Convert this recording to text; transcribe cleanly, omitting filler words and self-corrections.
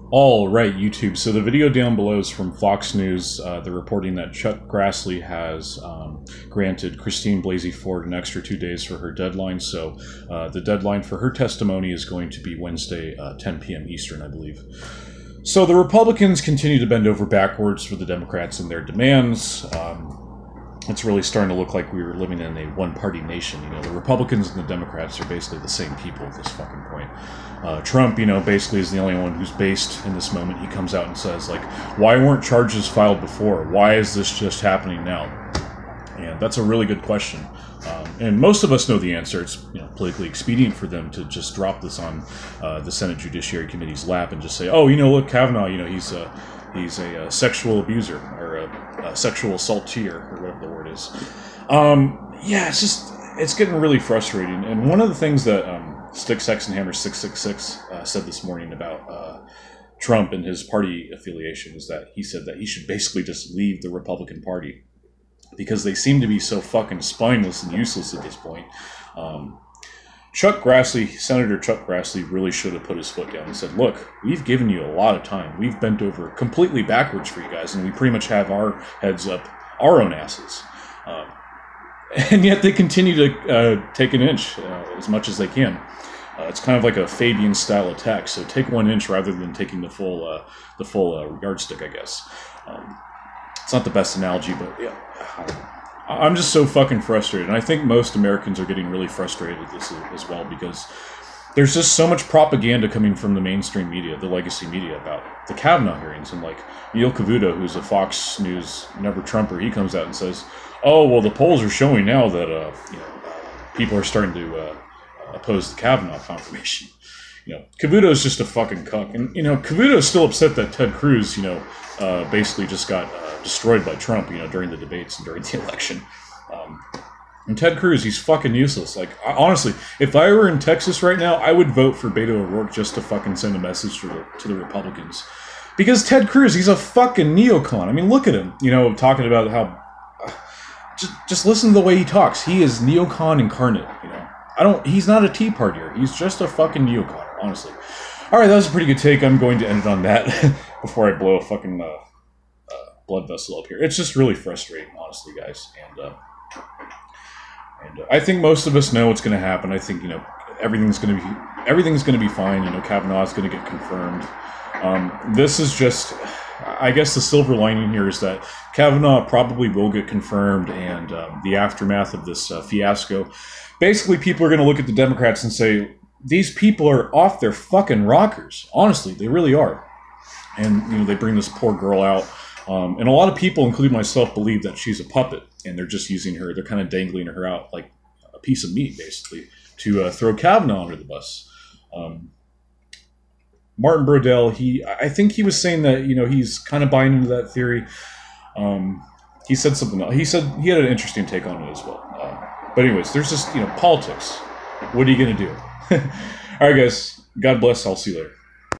All right, YouTube. So the video down below is from Fox News. They're reporting that Chuck Grassley has granted Christine Blasey Ford an extra 2 days for her deadline. So the deadline for her testimony is going to be Wednesday, 10 p.m. Eastern, I believe. So the Republicans continue to bend over backwards for the Democrats and their demands. It's really starting to look like we were living in a one-party nation. You know, the Republicans and the Democrats are basically the same people at this fucking point. Trump, you know, basically is the only one who's based in this moment. He comes out and says, like, why weren't charges filed before? Why is this just happening now? And that's a really good question. And most of us know the answer. It's, you know, politically expedient for them to just drop this on the Senate Judiciary Committee's lap and just say, oh, you know, look, Kavanaugh, you know, he's a sexual abuser or a sexual assaulteer or whatever the word is. Yeah, it's getting really frustrating. And one of the things that Stick Sex and Hammer 666 said this morning about Trump and his party affiliation is that he said that he should basically just leave the Republican Party because they seem to be so fucking spineless and useless at this point. Senator Chuck Grassley really should have put his foot down and said, look, we've given you a lot of time. We've bent over completely backwards for you guys, and we pretty much have our heads up our own asses. And yet they continue to take an inch as much as they can. It's kind of like a Fabian-style attack, so take 1 inch rather than taking the full yardstick, I guess. It's not the best analogy, but yeah, I'm just so fucking frustrated. And I think most Americans are getting really frustrated with this as well because there's just so much propaganda coming from the mainstream media, the legacy media, about the Kavanaugh hearings. And like Neil Cavuto, who's a Fox News never Trumper, he comes out and says, oh, well, the polls are showing now that people are starting to oppose the Kavanaugh confirmation. You know, Cavuto's just a fucking cuck. And, you know, Cavuto's still upset that Ted Cruz, you know, basically just got destroyed by Trump, you know, during the debates and during the election. And Ted Cruz, he's fucking useless. Like, honestly, if I were in Texas right now, I would vote for Beto O'Rourke just to fucking send a message to the Republicans. Because Ted Cruz, he's a fucking neocon. I mean, look at him, you know, talking about how... Just listen to the way he talks. He is neocon incarnate, you know. He's not a Tea Partier. He's just a fucking neocon, honestly. Alright, that was a pretty good take. I'm going to end it on that before I blow a fucking blood vessel up here. It's just really frustrating, honestly, guys. And I think most of us know what's going to happen. I think, you know, everything's going to be fine. You know, Kavanaugh's going to get confirmed. This is just, I guess the silver lining here is that Kavanaugh probably will get confirmed, and the aftermath of this fiasco, basically people are going to look at the Democrats and say, these people are off their fucking rockers. Honestly, they really are. And, you know, they bring this poor girl out. And a lot of people, including myself, believe that she's a puppet, and they're just using her, they're kind of dangling her out like a piece of meat, basically, to throw Kavanaugh under the bus. Martin Brodell, I think he was saying that, you know, he's kind of buying into that theory. He said something else. He said he had an interesting take on it as well. But anyways, there's just, you know, politics. What are you going to do? All right, guys. God bless. I'll see you later.